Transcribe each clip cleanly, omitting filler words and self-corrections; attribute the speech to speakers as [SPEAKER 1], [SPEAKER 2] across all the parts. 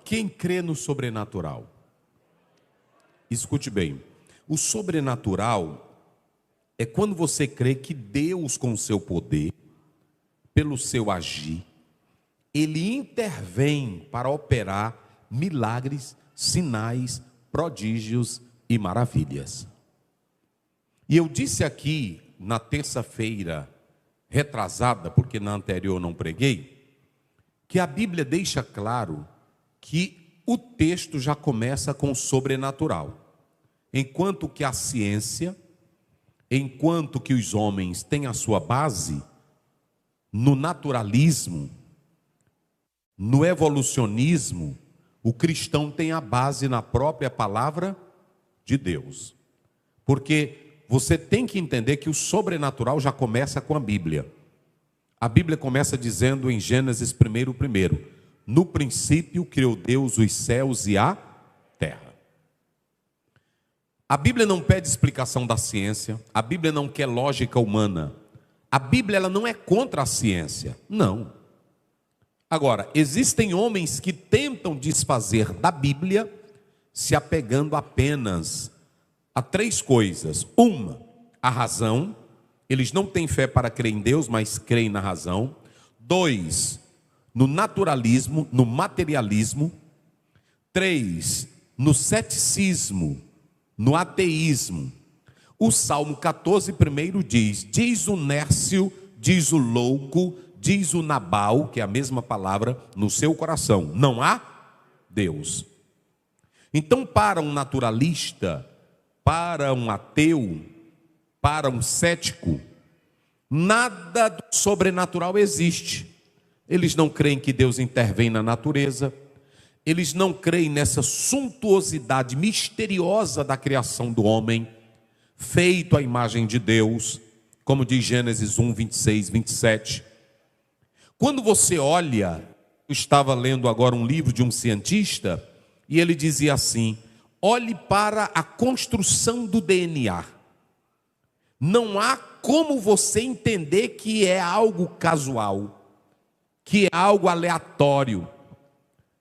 [SPEAKER 1] Quem crê no sobrenatural? Escute bem. O sobrenatural é quando você crê que Deus, com o seu poder, pelo seu agir, Ele intervém para operar milagres, sinais, prodígios e maravilhas. E eu disse aqui na terça-feira retrasada, porque na anterior não preguei, que a Bíblia deixa claro que o texto já começa com o sobrenatural. Enquanto que a ciência, enquanto que os homens têm a sua base no naturalismo, no evolucionismo, o cristão tem a base na própria palavra de Deus. Porque você tem que entender que o sobrenatural já começa com a Bíblia. A Bíblia começa dizendo em Gênesis 1:1, no princípio criou Deus os céus e a terra. A Bíblia não pede explicação da ciência, a Bíblia não quer lógica humana. A Bíblia ela não é contra a ciência, não. Agora, existem homens que tentam desfazer da Bíblia se apegando apenas a três coisas. Uma, a razão. Eles não têm fé para crer em Deus, mas creem na razão. Dois, no naturalismo, no materialismo. Três, no ceticismo, no ateísmo. O Salmo 14:1 diz o nércio, diz o louco, diz o Nabal, que é a mesma palavra, no seu coração: não há Deus. Então, para um naturalista, para um ateu, para um cético, nada do sobrenatural existe. Eles não creem que Deus intervém na natureza, eles não creem nessa suntuosidade misteriosa da criação do homem, feito à imagem de Deus, como diz Gênesis 1:26-27. Quando você olha, eu estava lendo agora um livro de um cientista, e ele dizia assim: olhe para a construção do DNA. Não há como você entender que é algo casual, que é algo aleatório.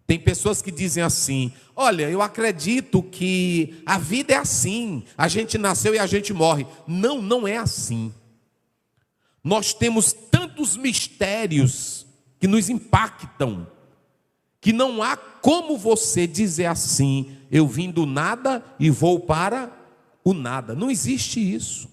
[SPEAKER 1] Tem pessoas que dizem assim: olha, eu acredito que a vida é assim, a gente nasceu e a gente morre. Não, não é assim. Nós temos tantos mistérios que nos impactam, que não há como você dizer assim: eu vim do nada e vou para o nada. Não existe isso.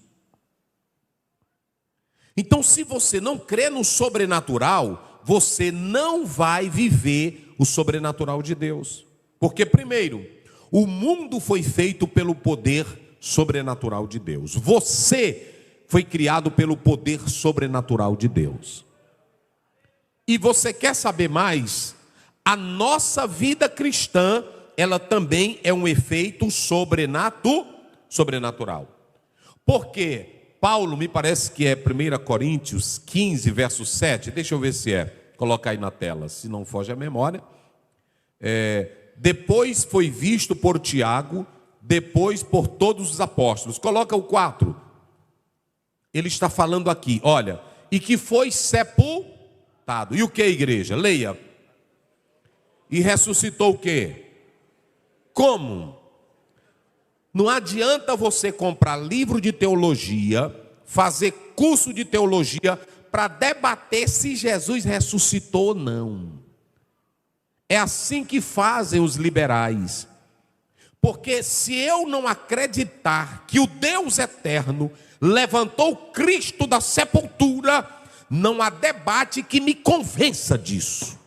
[SPEAKER 1] Então, se você não crê no sobrenatural, você não vai viver o sobrenatural de Deus. Porque, primeiro, o mundo foi feito pelo poder sobrenatural de Deus. Você foi criado pelo poder sobrenatural de Deus. E você quer saber mais? A nossa vida cristã, ela também é um efeito sobrenatural. Por quê? Paulo, me parece que é 1 Coríntios 15, verso 7. Deixa eu ver se é. Coloca aí na tela, se não foge a memória. Depois foi visto por Tiago, depois por todos os apóstolos. Coloca o 4. Ele está falando aqui, olha, e que foi sepultado. E o que, igreja? Leia. E ressuscitou o quê? Como? Não adianta você comprar livro de teologia, fazer curso de teologia para debater se Jesus ressuscitou ou não. É assim que fazem os liberais. Porque se eu não acreditar que o Deus eterno levantou Cristo da sepultura, não há debate que me convença disso.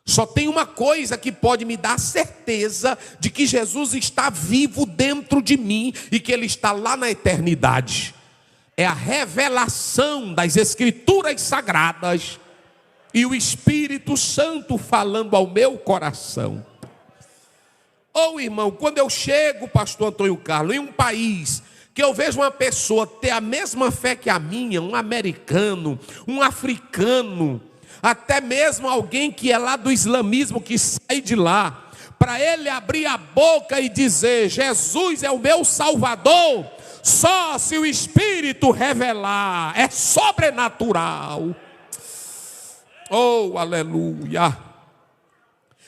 [SPEAKER 1] Só tem uma coisa que pode me dar certeza de que Jesus está vivo dentro de mim e que Ele está lá na eternidade. É a revelação das Escrituras Sagradas e o Espírito Santo falando ao meu coração. Irmão, quando eu chego, pastor Antônio Carlos, em um país que eu vejo uma pessoa ter a mesma fé que a minha, um americano, um africano, até mesmo alguém que é lá do islamismo, que sai de lá, para ele abrir a boca e dizer: Jesus é o meu Salvador, só se o Espírito revelar, é sobrenatural. Oh, aleluia!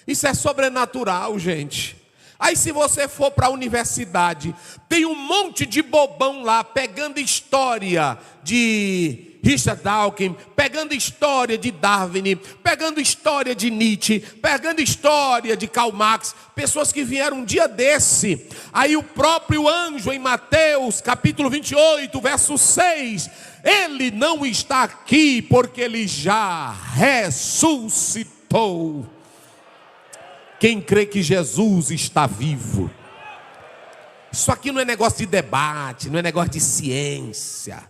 [SPEAKER 1] Isso é sobrenatural, gente. Aí se você for para a universidade, tem um monte de bobão lá, pegando história de Richard Dawkins, pegando história de Darwin, pegando história de Nietzsche, pegando história de Karl Marx, pessoas que vieram um dia desse. Aí o próprio anjo em Mateus capítulo 28, verso 6, ele não está aqui porque ele já ressuscitou. Quem crê que Jesus está vivo? Isso aqui não é negócio de debate, não é negócio de ciência.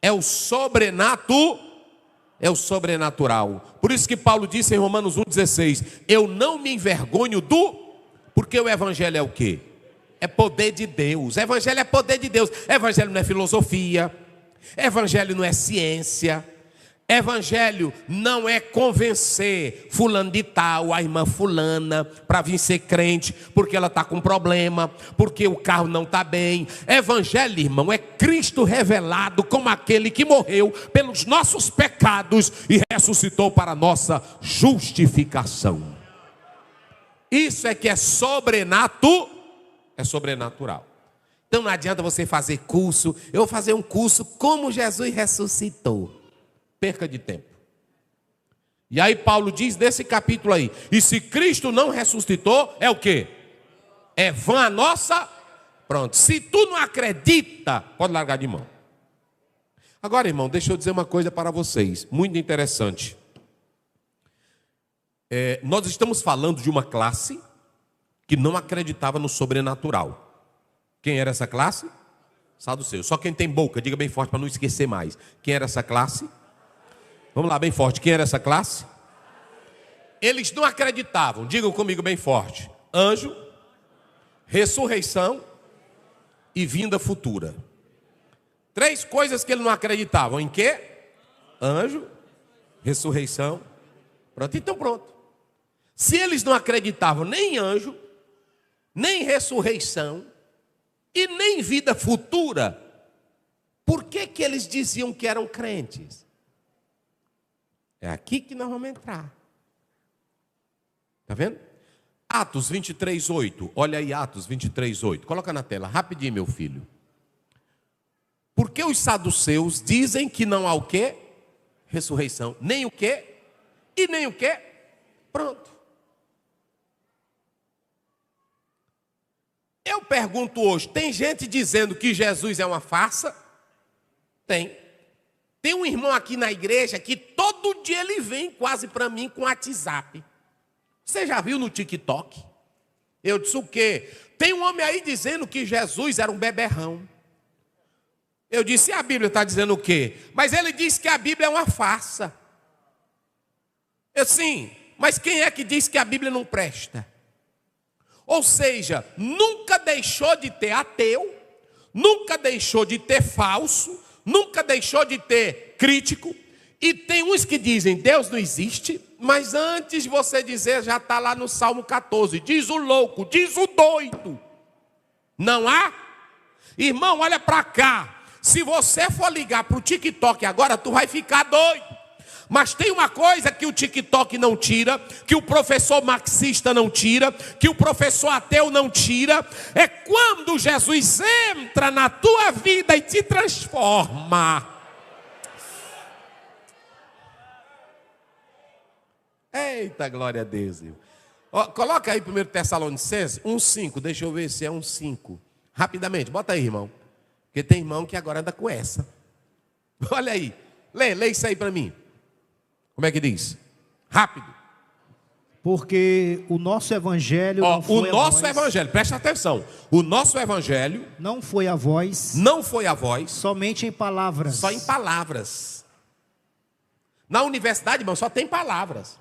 [SPEAKER 1] É o sobrenatural. Por isso que Paulo disse em Romanos 1,16: eu não me envergonho porque o evangelho é o quê? É poder de Deus. Evangelho é poder de Deus. Evangelho não é filosofia. Evangelho não é ciência. Evangelho não é convencer fulano de tal, a irmã fulana, para vir ser crente, porque ela está com problema, porque o carro não está bem. Evangelho, irmão, é Cristo revelado como aquele que morreu pelos nossos pecados e ressuscitou para a nossa justificação. Isso é que é sobrenatural. Então não adianta você fazer curso. Eu vou fazer um curso como Jesus ressuscitou. Perca de tempo. E aí Paulo diz nesse capítulo aí: e se Cristo não ressuscitou, é o quê? É vã a nossa. Pronto. Se tu não acredita, pode largar de mão. Agora, irmão, deixa eu dizer uma coisa para vocês, muito interessante. Nós estamos falando de uma classe que não acreditava no sobrenatural. Quem era essa classe? Saduceus. Só quem tem boca, diga bem forte para não esquecer mais. Quem era essa classe? Vamos lá, bem forte. Quem era essa classe? Eles não acreditavam. Digam comigo bem forte: anjo, ressurreição e vinda futura. 3 coisas que eles não acreditavam. Em quê? Anjo, ressurreição. Pronto, então pronto. Se eles não acreditavam nem em anjo, nem ressurreição e nem vida futura, por que eles diziam que eram crentes? É aqui que nós vamos entrar. Está vendo? Atos 23:8. Olha aí Atos 23:8. Coloca na tela, rapidinho, meu filho. Porque os saduceus dizem que não há o quê? Ressurreição. Nem o quê? E nem o quê? Pronto. Eu pergunto hoje, tem gente dizendo que Jesus é uma farsa? Tem. Tem um irmão aqui na igreja que todo dia ele vem quase para mim com WhatsApp. Você já viu no TikTok? Eu disse o quê? Tem um homem aí dizendo que Jesus era um beberrão. Eu disse, e a Bíblia está dizendo o quê? Mas ele diz que a Bíblia é uma farsa. Eu sim, mas quem é que diz que a Bíblia não presta? Ou seja, nunca deixou de ter ateu, nunca deixou de ter falso, nunca deixou de ter crítico. E tem uns que dizem, Deus não existe, mas antes de você dizer, já está lá no Salmo 14, diz o louco, diz o doido. Não há? Irmão, olha para cá, se você for ligar para o TikTok agora, tu vai ficar doido. Mas tem uma coisa que o TikTok não tira, que o professor marxista não tira, que o professor ateu não tira, é quando Jesus entra na tua vida e te transforma. Eita, glória a Deus. Ó, coloca aí 1 Tessalonicenses 1,5, deixa eu ver se é 1,5. Rapidamente, bota aí, irmão. Porque tem irmão que agora anda com essa. Olha aí, lê isso aí para mim. Como é que diz? Rápido.
[SPEAKER 2] Porque o nosso evangelho
[SPEAKER 1] evangelho, presta atenção. O nosso evangelho
[SPEAKER 2] não foi a voz,
[SPEAKER 1] somente
[SPEAKER 2] em palavras.
[SPEAKER 1] Só em palavras. Na universidade, irmão, só tem palavras.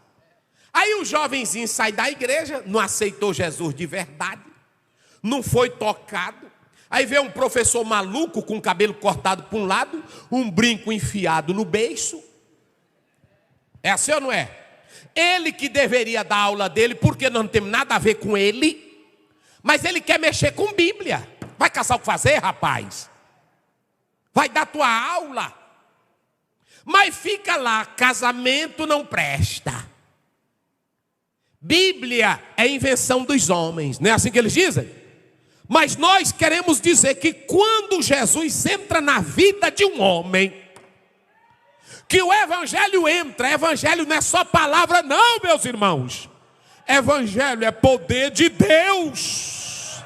[SPEAKER 1] Aí o jovenzinho sai da igreja, não aceitou Jesus de verdade, não foi tocado. Aí vê um professor maluco com o cabelo cortado para um lado, um brinco enfiado no beiço. É assim ou não é? Ele que deveria dar aula dele, porque não tem nada a ver com ele. Mas ele quer mexer com Bíblia. Vai caçar o que fazer, rapaz? Vai dar tua aula. Mas fica lá, casamento não presta. Bíblia é invenção dos homens, não é assim que eles dizem? Mas nós queremos dizer que quando Jesus entra na vida de um homem, que o evangelho entra, evangelho não é só palavra não, meus irmãos. Evangelho é poder de Deus.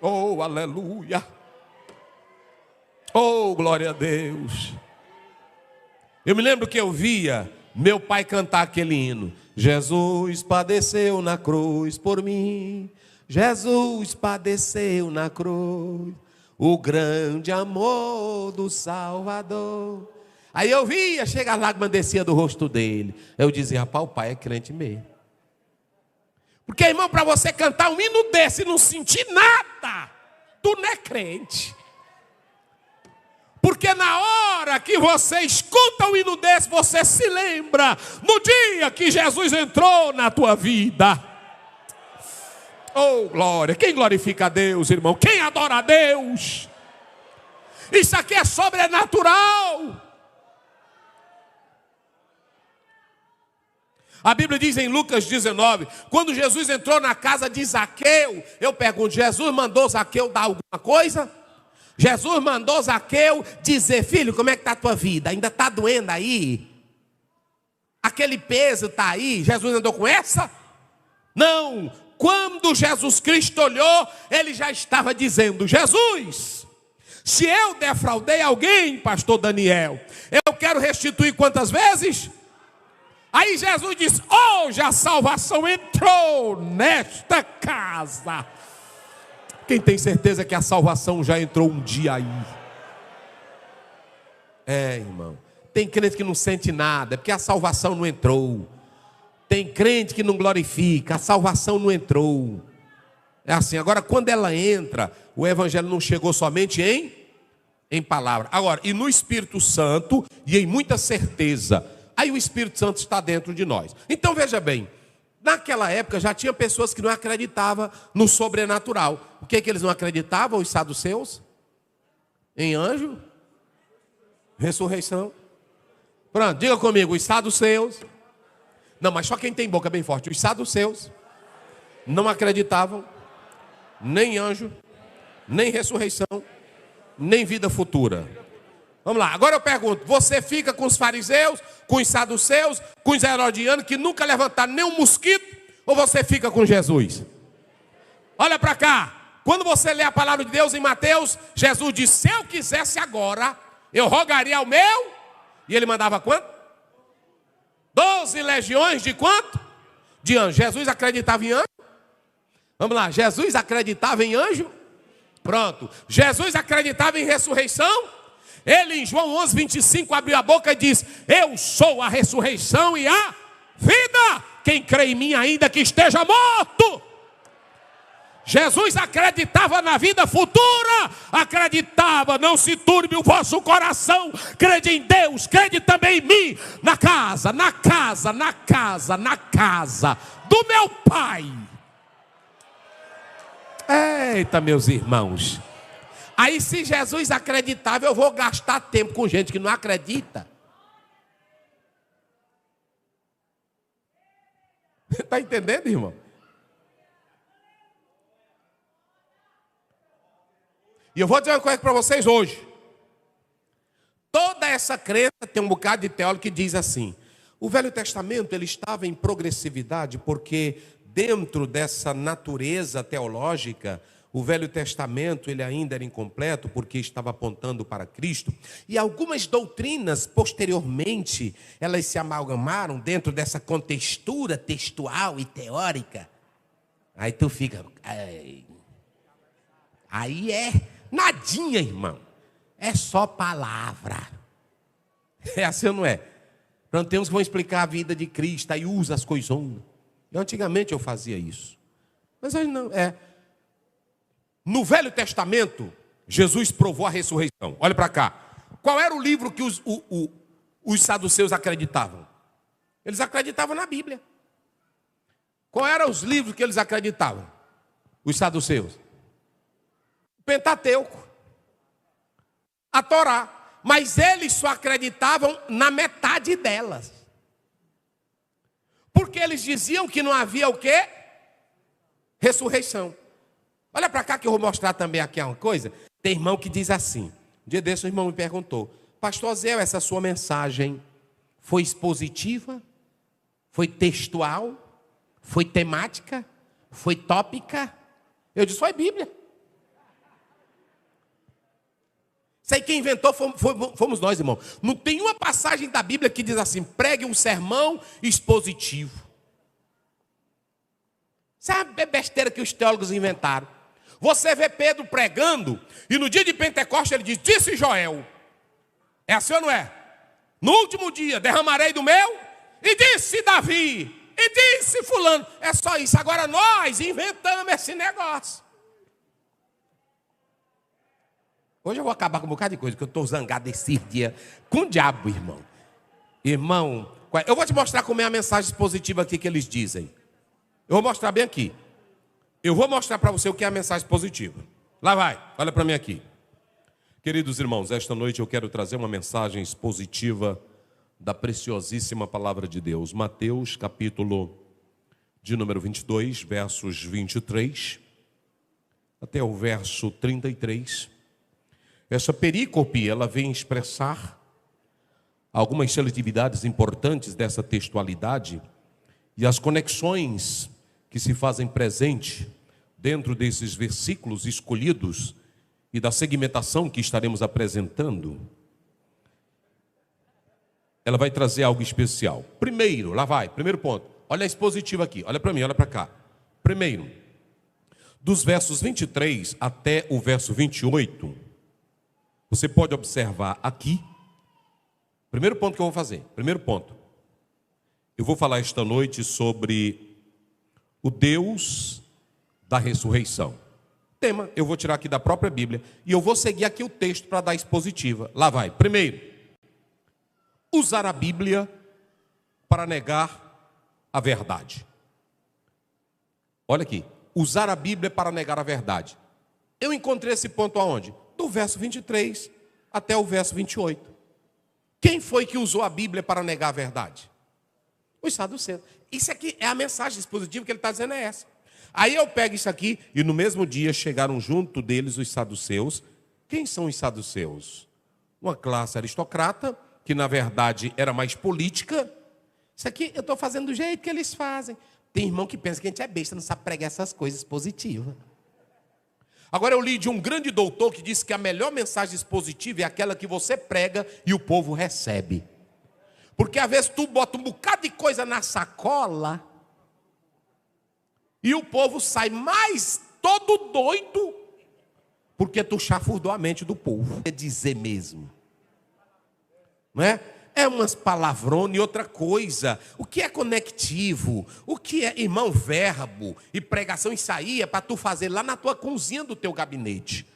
[SPEAKER 1] Oh, aleluia. Oh, glória a Deus. Eu me lembro que eu via meu pai cantar aquele hino. Jesus padeceu na cruz por mim. Jesus padeceu na cruz. O grande amor do Salvador. Aí eu via, chega a lágrima descia do rosto dele. Eu dizia, rapaz, o pai é crente mesmo. Porque, irmão, para você cantar um hino desse e não sentir nada, tu não é crente. Porque na hora que você escuta um hino desse, você se lembra no dia que Jesus entrou na tua vida. Oh, glória! Quem glorifica a Deus, irmão? Quem adora a Deus? Isso aqui é sobrenatural. A Bíblia diz em Lucas 19, quando Jesus entrou na casa de Zaqueu, eu pergunto, Jesus mandou Zaqueu dar alguma coisa? Jesus mandou Zaqueu dizer, filho, como é que está a tua vida? Ainda está doendo aí? Aquele peso está aí? Jesus andou com essa? Não. Quando Jesus Cristo olhou, ele já estava dizendo, Jesus, se eu defraudei alguém, pastor Daniel, eu quero restituir quantas vezes? Aí Jesus disse, hoje a salvação entrou nesta casa. Quem tem certeza que a salvação já entrou um dia aí? É, irmão. Tem crente que não sente nada, é porque a salvação não entrou. Tem crente que não glorifica, a salvação não entrou. É assim, agora quando ela entra, o evangelho não chegou somente em palavra. Agora, e no Espírito Santo, e em muita certeza, aí o Espírito Santo está dentro de nós. Então veja bem, naquela época já tinha pessoas que não acreditavam no sobrenatural. O que eles não acreditavam, os saduceus? Em anjo? Ressurreição? Pronto, diga comigo, os saduceus. Não, mas só quem tem boca bem forte. Os saduceus não acreditavam nem em anjo, nem ressurreição, nem vida futura. Vamos lá, agora eu pergunto, você fica com os fariseus, com os saduceus, com os herodianos que nunca levantaram nem um mosquito, ou você fica com Jesus? Olha para cá, quando você lê a palavra de Deus em Mateus, Jesus disse, se eu quisesse agora, eu rogaria ao meu, e ele mandava quanto? 12 legiões de quanto? De anjo. Jesus acreditava em anjo? Vamos lá, Jesus acreditava em anjo? Pronto, Jesus acreditava em ressurreição? Ele em João 11, 25 abriu a boca e diz, eu sou a ressurreição e a vida. Quem crê em mim ainda que esteja morto. Jesus acreditava na vida futura, acreditava, não se turbe o vosso coração, crede em Deus, crede também em mim, na casa do meu Pai. Eita, meus irmãos. Aí se Jesus acreditava, eu vou gastar tempo com gente que não acredita. Está entendendo, irmão? E eu vou dizer uma coisa para vocês hoje. Toda essa crença tem um bocado de teólogo que diz assim, o Velho Testamento ele estava em progressividade porque dentro dessa natureza teológica, o Velho Testamento ele ainda era incompleto porque estava apontando para Cristo. E algumas doutrinas posteriormente, elas se amalgamaram dentro dessa contextura textual e teórica. Aí tu fica... Aí é nadinha, irmão. É só palavra. É assim ou não é? Então temos que vão explicar a vida de Cristo, aí usa as coisonas. Antigamente eu fazia isso. Mas hoje não, No Velho Testamento, Jesus provou a ressurreição. Olha para cá. Qual era o livro que os saduceus acreditavam? Eles acreditavam na Bíblia. Qual eram os livros que eles acreditavam? Os saduceus? O Pentateuco. A Torá. Mas eles só acreditavam na metade delas. Porque eles diziam que não havia o quê? Ressurreição. Olha para cá que eu vou mostrar também aqui uma coisa. Tem irmão que diz assim. Um dia desse o irmão me perguntou: Pastor Zé, essa sua mensagem foi expositiva? Foi textual? Foi temática? Foi tópica? Eu disse: foi Bíblia. Isso aí quem inventou fomos nós, irmão. Não tem uma passagem da Bíblia que diz assim: pregue um sermão expositivo. Sabe a besteira que os teólogos inventaram? Você vê Pedro pregando e no dia de Pentecostes ele diz: disse Joel. É assim ou não é? No último dia derramarei do meu, e disse Davi, e disse fulano. É só isso. Agora nós inventamos esse negócio. Hoje eu vou acabar com um bocado de coisa, porque eu estou zangado esse dia com o diabo, irmão. Irmão, eu vou te mostrar como é a mensagem positiva aqui que eles dizem. Eu vou mostrar bem aqui. Eu vou mostrar para você o que é a mensagem positiva. Lá vai, olha para mim aqui. Queridos irmãos, esta noite eu quero trazer uma mensagem expositiva da preciosíssima palavra de Deus. Mateus, capítulo de número 22, versos 23 até o verso 33. Essa perícope, ela vem expressar algumas seletividades importantes dessa textualidade e as conexões que se fazem presente dentro desses versículos escolhidos e da segmentação que estaremos apresentando. Ela vai trazer algo especial. Primeiro, lá vai, primeiro ponto. Olha a expositiva aqui, olha para mim, olha para cá. Primeiro, dos versos 23 até o verso 28, você pode observar aqui. Primeiro ponto que eu vou fazer, primeiro ponto. Eu vou falar esta noite sobre o Deus da ressurreição. Tema, eu vou tirar aqui da própria Bíblia e eu vou seguir aqui o texto para dar expositiva. Lá vai. Primeiro, usar a Bíblia para negar a verdade. Olha aqui, usar a Bíblia para negar a verdade. Eu encontrei esse ponto aonde? Do verso 23 até o verso 28. Quem foi que usou a Bíblia para negar a verdade? Os saduceus. Isso aqui é a mensagem expositiva que ele está dizendo, é essa. Aí eu pego isso aqui e no mesmo dia chegaram junto deles os saduceus. Quem são os saduceus? Uma classe aristocrata, que na verdade era mais política. Isso aqui eu estou fazendo do jeito que eles fazem. Tem irmão que pensa que a gente é besta, não sabe pregar essas coisas positivas. Agora eu li de um grande doutor que disse que a melhor mensagem expositiva é aquela que você prega e o povo recebe. Porque às vezes tu bota um bocado de coisa na sacola e o povo sai mais todo doido porque tu chafurdou a mente do povo. É dizer mesmo. Não é? É umas palavronas e outra coisa. O que é conectivo? O que é, irmão, verbo e pregação? Isso aí é para tu fazer lá na tua cozinha do teu gabinete.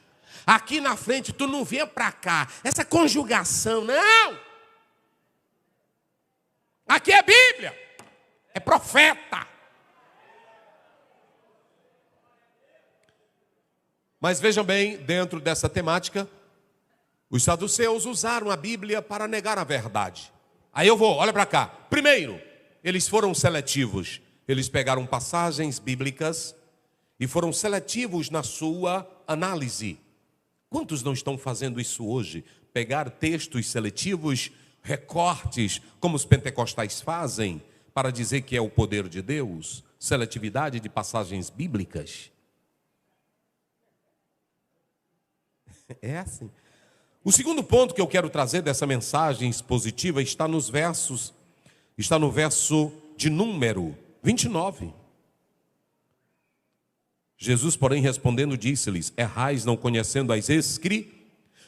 [SPEAKER 1] Aqui na frente tu não vinha para cá. Essa conjugação, não! Aqui é Bíblia, é profeta. Mas vejam bem, dentro dessa temática, os saduceus usaram a Bíblia para negar a verdade. Aí eu vou, olha para cá. Primeiro, eles foram seletivos. Eles pegaram passagens bíblicas e foram seletivos na sua análise. Quantos não estão fazendo isso hoje? Pegar textos seletivos, recortes, como os pentecostais fazem, para dizer que é o poder de Deus, seletividade de passagens bíblicas. É assim. O segundo ponto que eu quero trazer dessa mensagem expositiva está no verso de número 29. Jesus, porém, respondendo, disse-lhes: errais não conhecendo as Escrituras.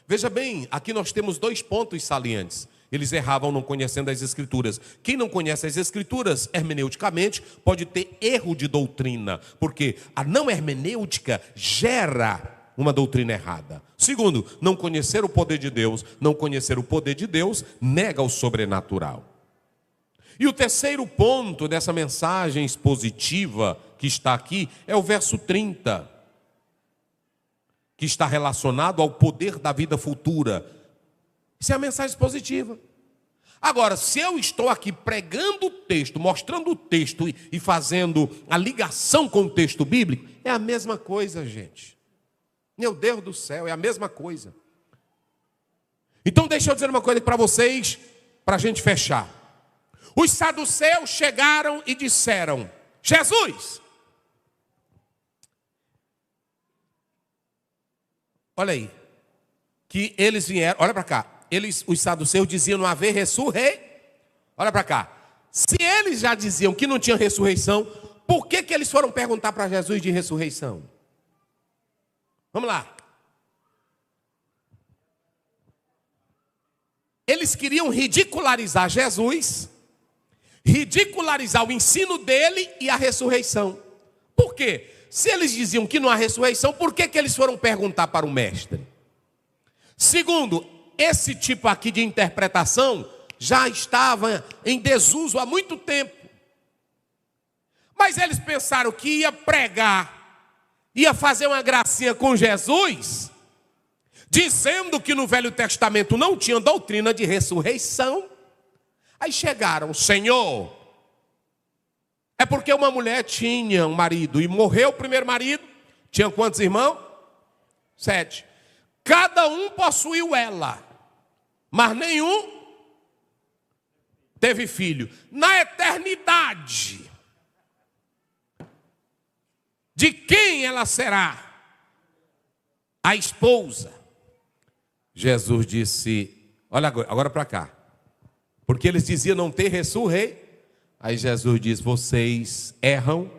[SPEAKER 1] Veja bem, aqui nós temos dois pontos salientes. Eles erravam não conhecendo as Escrituras. Quem não conhece as Escrituras, hermeneuticamente, pode ter erro de doutrina, porque a não hermenêutica gera uma doutrina errada. Segundo, não conhecer o poder de Deus. Não conhecer o poder de Deus nega o sobrenatural. E o terceiro ponto dessa mensagem expositiva que está aqui é o verso 30, que está relacionado ao poder da vida futura. Isso é a mensagem expositiva. Agora, se eu estou aqui pregando o texto, mostrando o texto e fazendo a ligação com o texto bíblico, é a mesma coisa, gente. Meu Deus do céu, é a mesma coisa. Então deixa eu dizer uma coisa para vocês, para a gente fechar. Os saduceus chegaram e disseram: Jesus, olha aí, que eles vieram, olha para cá. Os saduceus diziam não haver olha para cá. Se eles já diziam que não tinha ressurreição, por que eles foram perguntar para Jesus de ressurreição? Vamos lá. Eles queriam ridicularizar Jesus, ridicularizar o ensino dele e a ressurreição. Por quê? Se eles diziam que não há ressurreição, por que eles foram perguntar para o mestre? Segundo, esse tipo aqui de interpretação já estava em desuso há muito tempo. Mas eles pensaram que ia pregar, ia fazer uma gracinha com Jesus, dizendo que no Velho Testamento não tinha doutrina de ressurreição. Aí chegaram: Senhor, é porque uma mulher tinha um marido e morreu o primeiro marido. Tinha quantos irmãos? 7. Cada um possuiu ela, mas nenhum teve filho. Na eternidade, de quem ela será a esposa? Jesus disse, olha agora para cá, porque eles diziam não ter ressurreição. Aí Jesus diz: vocês erram,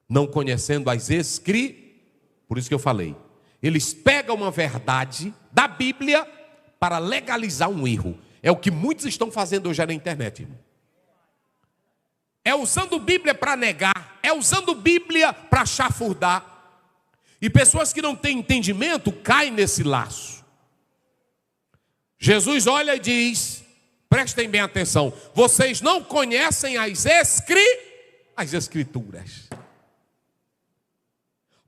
[SPEAKER 1] não conhecendo as Escrituras. Por isso que eu falei, eles pegam uma verdade da Bíblia para legalizar um erro. É o que muitos estão fazendo hoje na internet, irmão. É usando Bíblia para negar, é usando Bíblia para chafurdar. E pessoas que não têm entendimento caem nesse laço. Jesus olha e diz, prestem bem atenção, vocês não conhecem as Escrituras.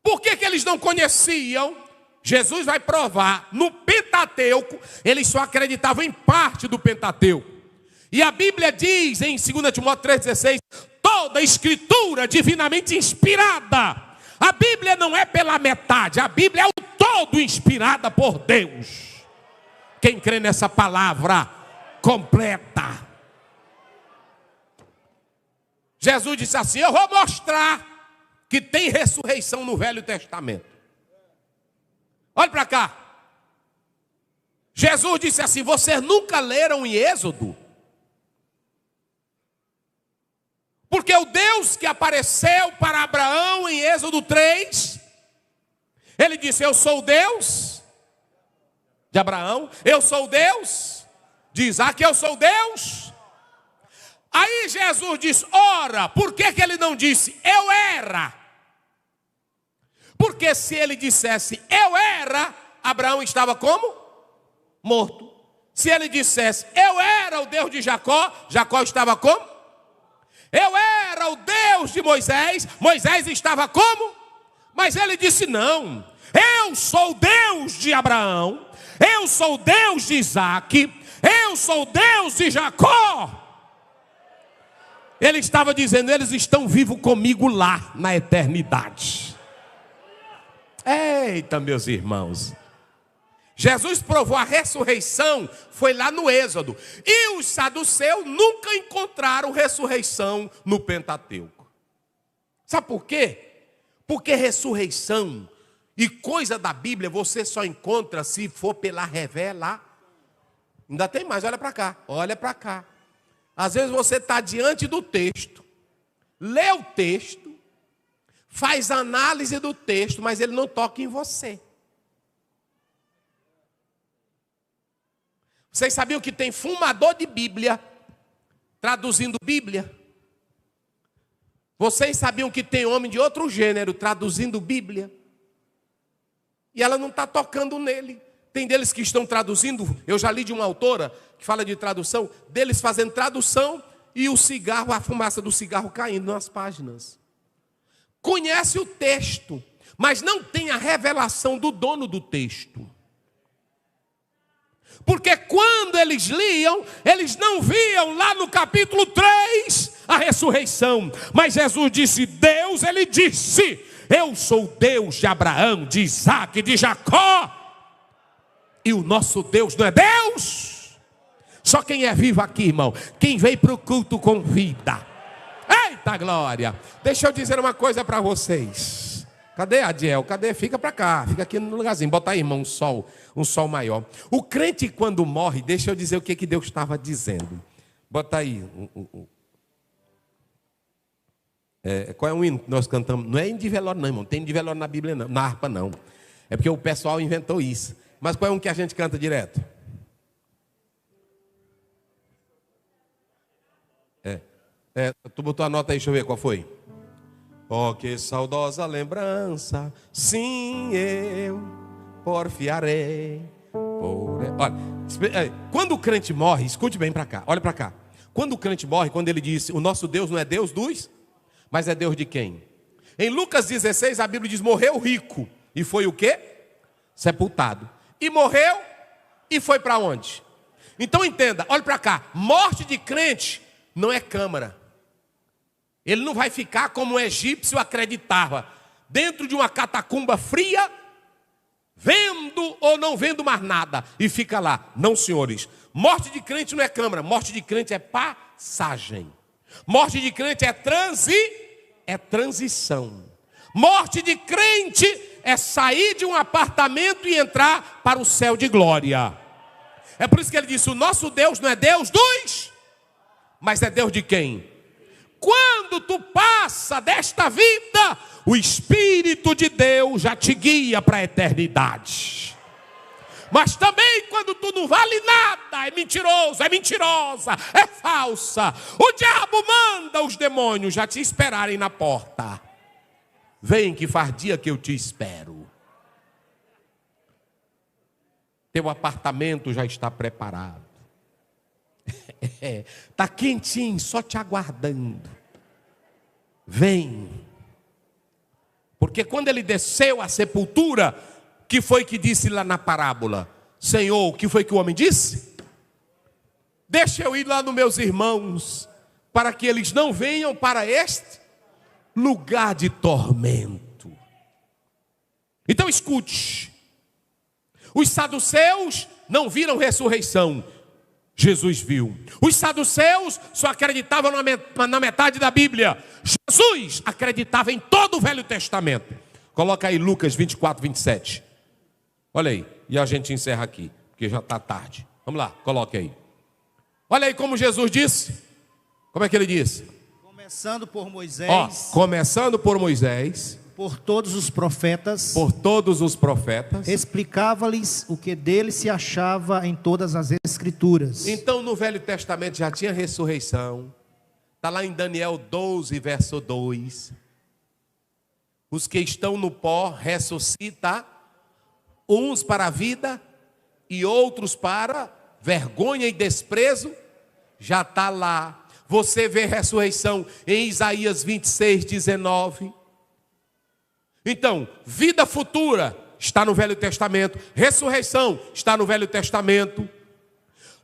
[SPEAKER 1] Por que eles não conheciam? Jesus vai provar. No Pentateuco, eles só acreditavam em parte do Pentateuco. E a Bíblia diz em 2 Timóteo 3,16, toda escritura divinamente inspirada. A Bíblia não é pela metade, a Bíblia é o todo inspirada por Deus. Quem crê nessa palavra completa? Jesus disse assim: eu vou mostrar que tem ressurreição no Velho Testamento. Olha para cá. Jesus disse assim: vocês nunca leram em Êxodo? Porque o Deus que apareceu para Abraão em Êxodo 3, ele disse: eu sou o Deus de Abraão, eu sou o Deus de Isaac, eu sou o Deus. Aí Jesus diz: ora, por que ele não disse eu era? Porque se ele dissesse eu era, Abraão estava como? Morto. Se ele dissesse eu era o Deus de Jacó, Jacó estava como? Eu era o Deus de Moisés, Moisés estava como? Mas ele disse não, eu sou o Deus de Abraão, eu sou o Deus de Isaac, eu sou o Deus de Jacó. Ele estava dizendo, eles estão vivos comigo lá na eternidade. Eita, meus irmãos. Jesus provou a ressurreição, foi lá no Êxodo. E os saduceus nunca encontraram ressurreição no Pentateuco. Sabe por quê? Porque ressurreição e coisa da Bíblia você só encontra se for pela revelação. Ainda tem mais, olha para cá, olha para cá. Às vezes você está diante do texto, lê o texto, faz análise do texto, mas ele não toca em você. Vocês sabiam que tem fumador de Bíblia traduzindo Bíblia? Vocês sabiam que tem homem de outro gênero traduzindo Bíblia? E ela não está tocando nele. Tem deles que estão traduzindo, eu já li de uma autora que fala de tradução, deles fazendo tradução e o cigarro, a fumaça do cigarro caindo nas páginas. Conhece o texto, mas não tem a revelação do dono do texto. Porque quando eles liam, eles não viam lá no capítulo 3 a ressurreição. Mas Jesus disse, Deus, ele disse, eu sou o Deus de Abraão, de Isaac, de Jacó. E o nosso Deus não é Deus? Só quem é vivo aqui, irmão, quem veio para o culto com vida. Eita glória! Deixa eu dizer uma coisa para vocês. Cadê a Adiel? Cadê? Fica para cá, fica aqui no lugarzinho. Bota aí, irmão, um sol maior. O crente quando morre, deixa eu dizer o que Deus estava dizendo. Bota aí. Qual é o hino que nós cantamos? Não é hino de velório não, irmão. Tem hino de velório na Bíblia não, na harpa não. É porque o pessoal inventou isso. Mas qual é um que a gente canta direto? Tu botou a nota aí, deixa eu ver qual foi. Oh, que saudosa lembrança, sim, eu porfiarei. Olha, quando o crente morre, escute bem para cá, olha para cá. Quando o crente morre, quando ele disse, o nosso Deus não é Deus dos, mas é Deus de quem? Em Lucas 16, a Bíblia diz, morreu o rico, e foi o quê? Sepultado. E morreu, e foi para onde? Então entenda, olha para cá, morte de crente não é câmara. Ele não vai ficar como o egípcio acreditava, dentro de uma catacumba fria, vendo ou não vendo mais nada, e fica lá. Não, senhores, morte de crente não é câmara, morte de crente é passagem. Morte de crente é transição. Morte de crente é sair de um apartamento e entrar para o céu de glória. É por isso que ele disse, o nosso Deus não é Deus dos, mas é Deus de quem? Quando tu passa desta vida, o Espírito de Deus já te guia para a eternidade. Mas também quando tu não vale nada, é mentiroso, é mentirosa, é falsa, o diabo manda os demônios já te esperarem na porta. Vem que faz dia que eu te espero. Teu apartamento já está preparado. Está quentinho, só te aguardando. Vem. Porque quando ele desceu à sepultura, que foi que disse lá na parábola? Senhor, o que foi que o homem disse? Deixa eu ir lá nos meus irmãos, para que eles não venham para este lugar de tormento. Então escute. Os saduceus não viram ressurreição. Jesus viu. Os saduceus só acreditavam na metade da Bíblia. Jesus acreditava em todo o Velho Testamento. Coloca aí Lucas 24, 27. Olha aí. E a gente encerra aqui, porque já está tarde. Vamos lá, coloque aí. Olha aí como Jesus disse. Como é que ele disse?
[SPEAKER 2] Começando por Moisés.
[SPEAKER 1] Começando por Moisés.
[SPEAKER 2] Por todos os profetas.
[SPEAKER 1] Por todos os profetas.
[SPEAKER 2] Explicava-lhes o que dele se achava em todas as escrituras.
[SPEAKER 1] Então no Velho Testamento já tinha ressurreição. Está lá em Daniel 12, verso 2. Os que estão no pó ressuscitam, uns para a vida e outros para vergonha e desprezo. Já está lá. Você vê ressurreição em Isaías 26, 19. Então, vida futura está no Velho Testamento. Ressurreição está no Velho Testamento.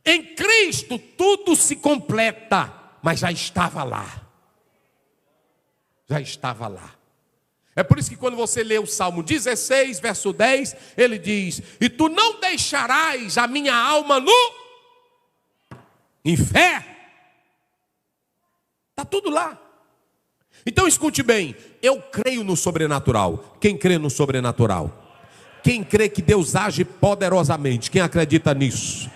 [SPEAKER 1] Em Cristo tudo se completa, mas já estava lá. Já estava lá. É por isso que quando você lê o Salmo 16, verso 10, ele diz, e tu não deixarás a minha alma no inferno. Está tudo lá. Então escute bem, eu creio no sobrenatural. Quem crê no sobrenatural? Quem crê que Deus age poderosamente? Quem acredita nisso?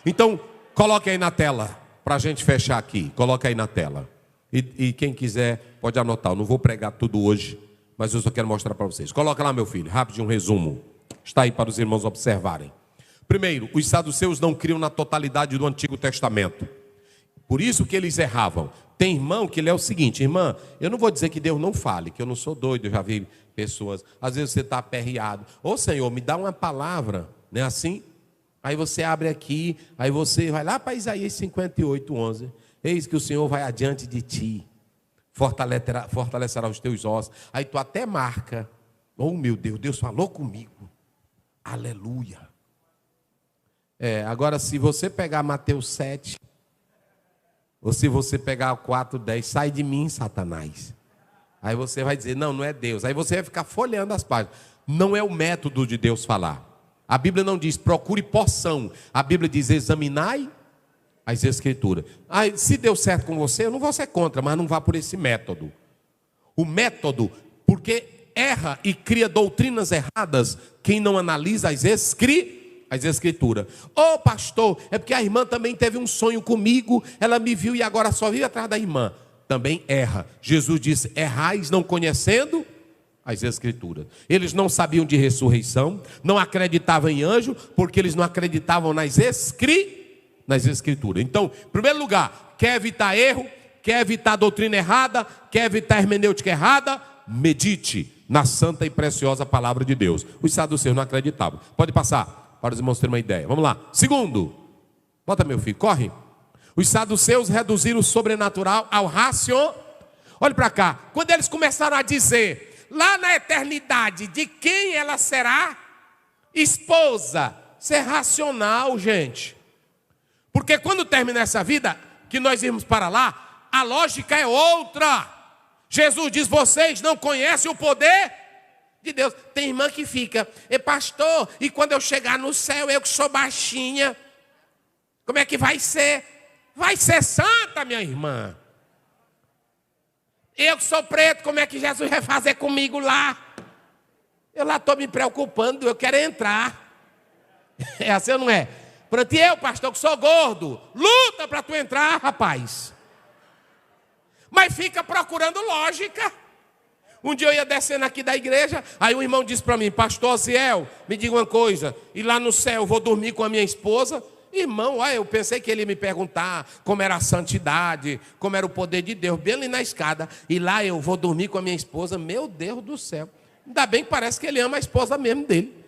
[SPEAKER 1] Então, coloque aí na tela, para a gente fechar aqui. Coloque aí na tela. E quem quiser, pode anotar. Eu não vou pregar tudo hoje, mas eu só quero mostrar para vocês. Coloca lá, meu filho, rápido um resumo. Está aí para os irmãos observarem. Primeiro, os saduceus não criam na totalidade do Antigo Testamento. Por isso que eles erravam. Tem irmão que ele é o seguinte, irmã, eu não vou dizer que Deus não fale, que eu não sou doido, eu já vi pessoas, às vezes você está aperreado. Ô Senhor, me dá uma palavra, não é assim? Aí você abre aqui, aí você vai lá para Isaías 58, 11. Eis que o Senhor vai adiante de ti, fortalecerá os teus ossos. Aí tu até marca, oh meu Deus, Deus falou comigo. Aleluia. Agora, se você pegar Mateus 7, ou se você pegar o 4:10, sai de mim, Satanás. Aí você vai dizer, não é Deus. Aí você vai ficar folheando as páginas. Não é o método de Deus falar. A Bíblia não diz, procure porção. A Bíblia diz, examinai as Escrituras. Se deu certo com você, eu não vou ser contra, mas não vá por esse método. O método, porque erra e cria doutrinas erradas quem não analisa as Escrituras. Pastor, é porque a irmã também teve um sonho comigo, ela me viu e agora só vive atrás da irmã. Também erra. Jesus disse, errais não conhecendo as Escrituras. Eles não sabiam de ressurreição, não acreditavam em anjo, porque eles não acreditavam nas Escrituras. Então, em primeiro lugar, quer evitar erro, quer evitar doutrina errada, quer evitar hermenêutica errada, medite na santa e preciosa palavra de Deus. Os saduceus não acreditavam. Pode passar, para os irmãos terem uma ideia. Vamos lá. Segundo, bota meu filho, corre. Os saduceus reduziram o sobrenatural ao racional. Olha para cá. Quando eles começaram a dizer, lá na eternidade, de quem ela será esposa, isso é racional, gente. Porque quando terminar essa vida, que nós irmos para lá, a lógica é outra. Jesus diz, vocês não conhecem o poder de Deus. Tem irmã que fica, pastor, e quando eu chegar no céu, eu que sou baixinha, como é que vai ser? Vai ser santa, minha irmã. Eu que sou preto, como é que Jesus vai fazer comigo lá? Eu lá estou me preocupando, eu quero entrar. É assim ou não é? Pronto, e eu, pastor, que sou gordo, luta para tu entrar, rapaz. Mas fica procurando lógica. Um dia eu ia descendo aqui da igreja, aí um irmão disse para mim, pastor Ziel, me diga uma coisa, e lá no céu eu vou dormir com a minha esposa? Irmão, eu pensei que ele ia me perguntar como era a santidade, como era o poder de Deus, bem ali na escada, e lá eu vou dormir com a minha esposa, meu Deus do céu. Ainda bem que parece que ele ama a esposa mesmo dele.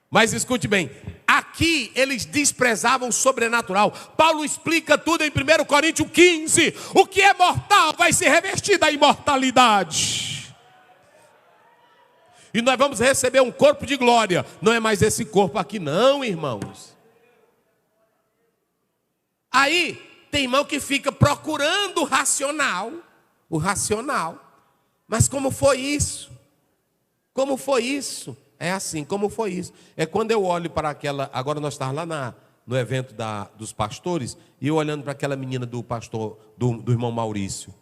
[SPEAKER 1] Mas escute bem, aqui eles desprezavam o sobrenatural. Paulo explica tudo em 1 Coríntios 15. O que é mortal vai se revestir da imortalidade. E nós vamos receber um corpo de glória. Não é mais esse corpo aqui não, irmãos. Aí tem irmão que fica procurando o racional. O racional. Mas como foi isso? Como foi isso? É assim, como foi isso? É quando eu olho para aquela... Agora nós estávamos lá no evento dos pastores, e eu olhando para aquela menina do pastor, do irmão Maurício.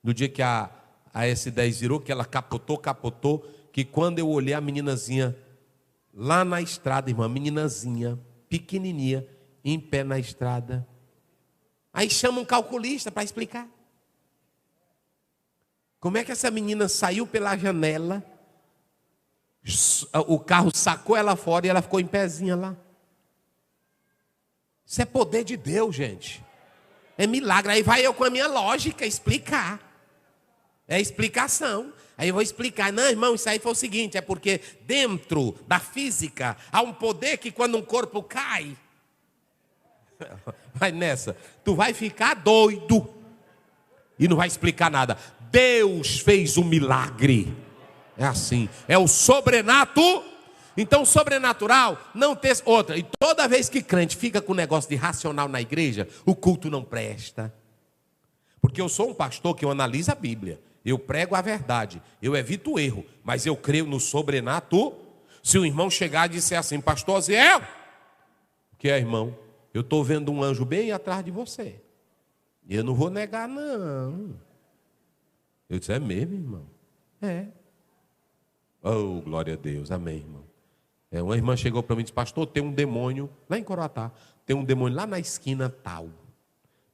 [SPEAKER 1] No dia que a S10 virou, que ela capotou, que quando eu olhei a meninazinha lá na estrada, irmã, meninazinha, pequenininha, em pé na estrada. Aí chama um calculista para explicar. Como é que essa menina saiu pela janela, o carro sacou ela fora e ela ficou em pezinha lá. Isso é poder de Deus, gente. É milagre. Aí vai eu com a minha lógica explicar. É explicação. Aí eu vou explicar. Não, irmão, isso aí foi o seguinte. É porque dentro da física há um poder que quando um corpo cai, vai nessa, tu vai ficar doido e não vai explicar nada. Deus fez um milagre. É assim, é o sobrenatural. Então o sobrenatural não tem outra. E toda vez que crente fica com negócio de racional na igreja, o culto não presta. Porque eu sou um pastor que eu analiso a Bíblia, eu prego a verdade, eu evito o erro, mas eu creio no sobrenatural. Se o irmão chegar e disser assim, pastor Ziel, o que é, irmão? Eu estou vendo um anjo bem atrás de você. E eu não vou negar, não. Eu disse, é mesmo, irmão? É. Oh, glória a Deus, amém, irmão. Uma irmã chegou para mim e disse, pastor, tem um demônio lá em Coroatá, tem um demônio lá na esquina tal.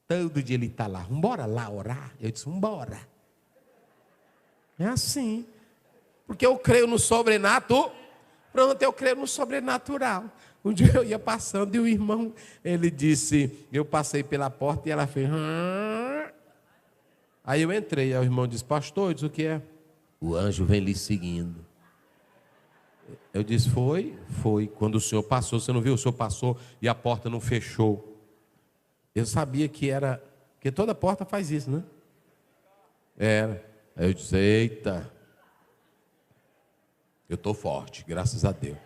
[SPEAKER 1] Todo dia ele está lá, vambora lá orar? Eu disse, vambora. É assim, porque eu creio no sobrenatural. Pronto, eu creio no sobrenatural. Um dia eu ia passando e o irmão, ele disse, eu passei pela porta e ela fez... Aí eu entrei, aí o irmão disse, pastor, eu disse, o que é? O anjo vem lhe seguindo. Eu disse, foi. Quando o senhor passou, você não viu? O senhor passou e a porta não fechou. Eu sabia que era... Porque toda porta faz isso, né? Era. Aí eu disse, eita. Eu estou forte, graças a Deus.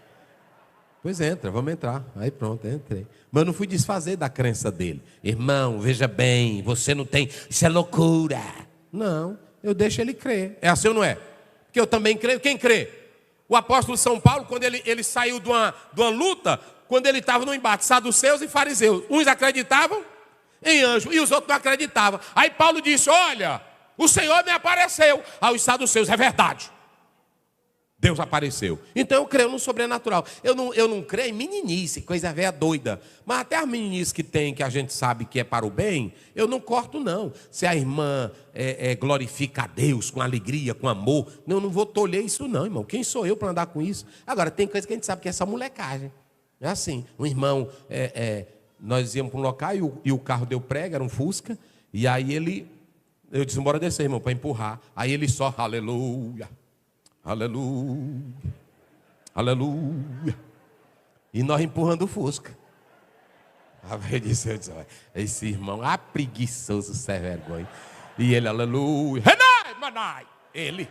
[SPEAKER 1] Pois entra, vamos entrar. Aí pronto, entrei. Mas eu não fui desfazer da crença dele. Irmão, veja bem, você não tem... Isso é loucura. Não, eu deixo ele crer. É assim ou não é? Porque eu também creio. Quem crê? O apóstolo São Paulo, quando ele saiu de uma luta, quando ele estava no embate, saduceus e fariseus. Uns acreditavam em anjo e os outros não acreditavam. Aí Paulo disse, olha, o Senhor me apareceu. Aos saduceus, é verdade. Deus apareceu. Então eu creio no sobrenatural. Eu não creio em meninice, coisa velha doida. Mas até as meninices que tem, que a gente sabe que é para o bem, eu não corto não. Se a irmã glorifica a Deus com alegria, com amor, eu não vou tolher isso não, irmão. Quem sou eu para andar com isso? Agora, tem coisa que a gente sabe que é essa molecagem. É assim, um irmão, nós íamos para um local e o carro deu prega, era um Fusca, e aí eu disse, bora descer, irmão, para empurrar. Aí ele só, aleluia. Aleluia, aleluia. E nós empurrando o Fusca. Eu disse, esse irmão, preguiçoso, sem vergonha. E ele, aleluia, Renai, manai. Ele.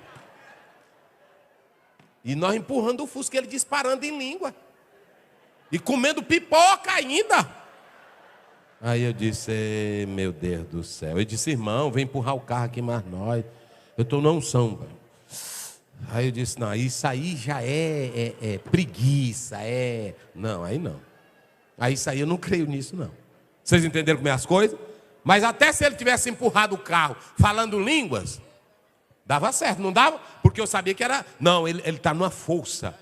[SPEAKER 1] E nós empurrando o Fusca, ele disparando em língua. E comendo pipoca ainda. Aí eu disse, meu Deus do céu. Eu disse, irmão, vem empurrar o carro aqui mais nós. Eu estou na unção, velho. Aí eu disse, não, isso aí já é preguiça, Não, aí não. Aí isso aí eu não creio nisso, não. Vocês entenderam como é as coisas? Mas até se ele tivesse empurrado o carro falando línguas, dava certo, não dava? Porque eu sabia que era... Não, ele está numa força.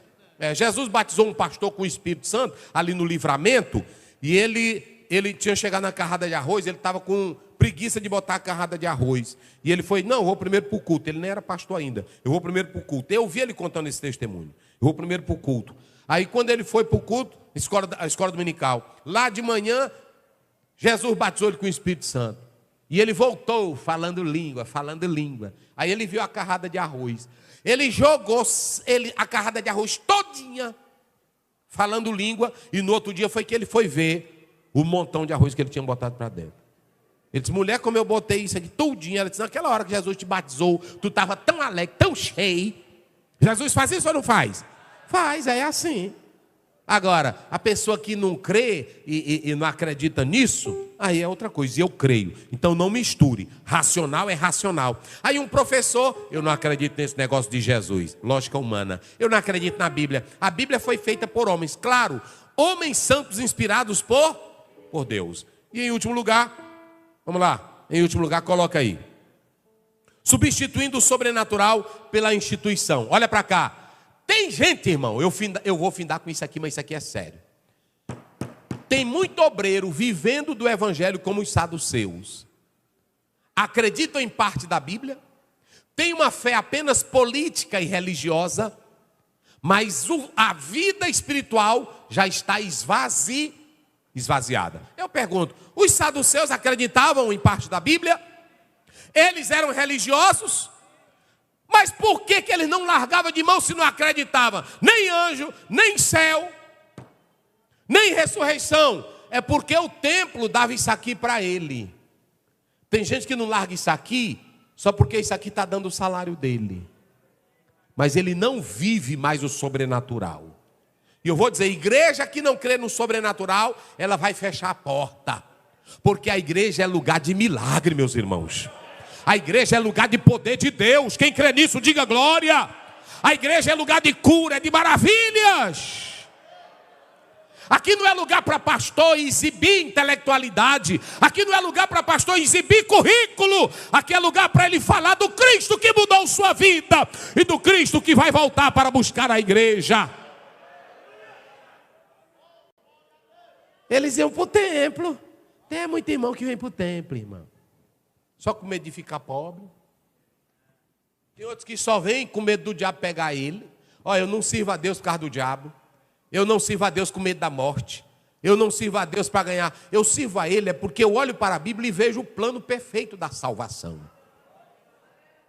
[SPEAKER 1] Jesus batizou um pastor com o Espírito Santo, ali no Livramento, e ele tinha chegado na carrada de arroz, ele estava com preguiça de botar a carrada de arroz. E ele foi, não, eu vou primeiro para o culto. Ele nem era pastor ainda. Eu vou primeiro para o culto. Eu vi ele contando esse testemunho. Eu vou primeiro para o culto. Aí quando ele foi para o culto, a escola dominical, lá de manhã, Jesus batizou ele com o Espírito Santo. E ele voltou falando língua. Aí ele viu a carrada de arroz. Ele jogou a carrada de arroz todinha, falando língua. E no outro dia foi que ele foi ver o montão de arroz que ele tinha botado para dentro. Ele disse, mulher, como eu botei isso aqui tudinho. Ela disse, naquela hora que Jesus te batizou, tu estava tão alegre, tão cheio. Jesus faz isso ou não faz? Faz, é assim. Agora, a pessoa que não crê e não acredita nisso, aí é outra coisa, e eu creio. Então não misture, racional é racional. Aí um professor, eu não acredito nesse negócio de Jesus, lógica humana. Eu não acredito na Bíblia. A Bíblia foi feita por homens, claro, homens santos inspirados por Deus. E em último lugar... Vamos lá, em último lugar, coloca aí. Substituindo o sobrenatural pela instituição. Olha para cá. Tem gente, irmão, eu vou findar com isso aqui, mas isso aqui é sério. Tem muito obreiro vivendo do evangelho como os saduceus. Acreditam em parte da Bíblia. Tem uma fé apenas política e religiosa. Mas a vida espiritual já está esvaziada. Eu pergunto, os saduceus acreditavam em parte da Bíblia? Eles eram religiosos? Mas por que eles não largavam de mão se não acreditavam? Nem anjo, nem céu, nem ressurreição. É porque o templo dava isso aqui para ele. Tem gente que não larga isso aqui só porque isso aqui está dando o salário dele. Mas ele não vive mais o sobrenatural. E eu vou dizer, igreja que não crê no sobrenatural, ela vai fechar a porta. Porque a igreja é lugar de milagre, meus irmãos. A igreja é lugar de poder de Deus. Quem crê nisso, diga glória. A igreja é lugar de cura, de maravilhas. Aqui não é lugar para pastor exibir intelectualidade. Aqui não é lugar para pastor exibir currículo. Aqui é lugar para ele falar do Cristo que mudou sua vida. E do Cristo que vai voltar para buscar a igreja. Eles iam para o templo. Tem muito irmão que vem para o templo, irmão. Só com medo de ficar pobre. Tem outros que só vêm com medo do diabo pegar ele. Olha, eu não sirvo a Deus por causa do diabo. Eu não sirvo a Deus com medo da morte. Eu não sirvo a Deus para ganhar. Eu sirvo a Ele porque eu olho para a Bíblia e vejo o plano perfeito da salvação.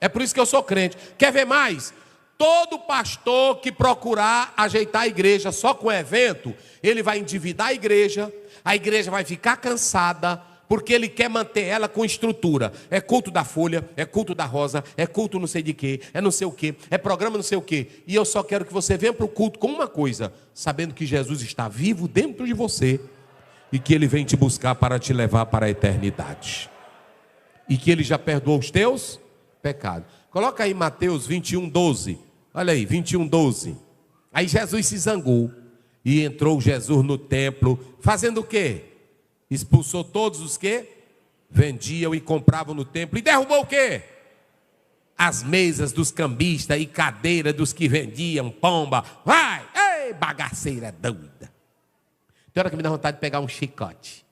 [SPEAKER 1] É por isso que eu sou crente. Quer ver mais? Todo pastor que procurar ajeitar a igreja só com evento, ele vai endividar a igreja vai ficar cansada, porque ele quer manter ela com estrutura. É culto da Folha, é culto da Rosa, é culto não sei de quê, é não sei o quê, é programa não sei o quê. E eu só quero que você venha para o culto com uma coisa, sabendo que Jesus está vivo dentro de você e que ele vem te buscar para te levar para a eternidade. E que ele já perdoou os teus pecados. Coloca aí Mateus 21:12. Olha aí, 21:12. Aí Jesus se zangou e entrou Jesus no templo, fazendo o quê? Expulsou todos os que vendiam e compravam no templo. E derrubou o quê? As mesas dos cambistas e cadeira dos que vendiam pomba. Vai! Ei, bagaceira doida. Tem hora que me dá vontade de pegar um chicote.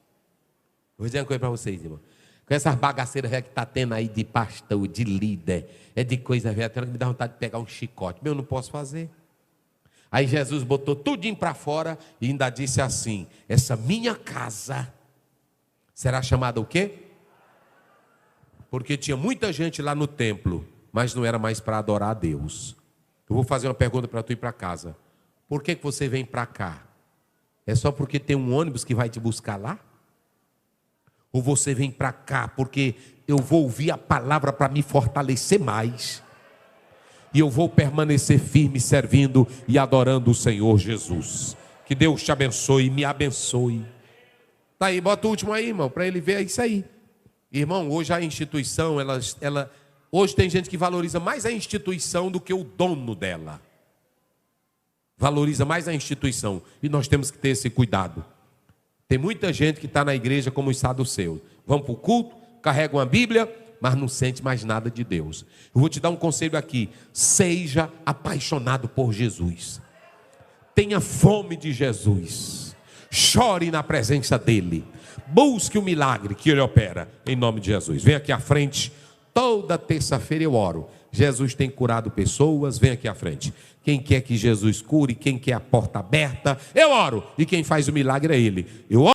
[SPEAKER 1] Vou dizer uma coisa para vocês, irmão. Com essas bagaceiras que está tendo aí de pastor, de líder, é de coisa velha, tem hora que me dá vontade de pegar um chicote. Meu, eu não posso fazer. Aí Jesus botou tudinho para fora e ainda disse assim: essa minha casa será chamada o quê? Porque tinha muita gente lá no templo, mas não era mais para adorar a Deus. Eu vou fazer uma pergunta para tu ir para casa. Por que você vem para cá? É só porque tem um ônibus que vai te buscar lá? Ou você vem para cá porque eu vou ouvir a palavra para me fortalecer mais? E eu vou permanecer firme servindo e adorando o Senhor Jesus. Que Deus te abençoe e me abençoe. Tá aí, bota o último aí, irmão, para ele ver isso aí. Irmão, hoje a instituição, hoje tem gente que valoriza mais a instituição do que o dono dela. Valoriza mais a instituição. E nós temos que ter esse cuidado. Tem muita gente que está na igreja como os saduceus. Vão para o culto, carregam a Bíblia, mas não sente mais nada de Deus. Eu vou te dar um conselho aqui. Seja apaixonado por Jesus. Tenha fome de Jesus. Chore na presença dele. Busque o milagre que ele opera em nome de Jesus. Vem aqui à frente. Toda terça-feira eu oro. Jesus tem curado pessoas. Vem aqui à frente. Quem quer que Jesus cure, quem quer a porta aberta, eu oro. E quem faz o milagre é ele. Eu oro.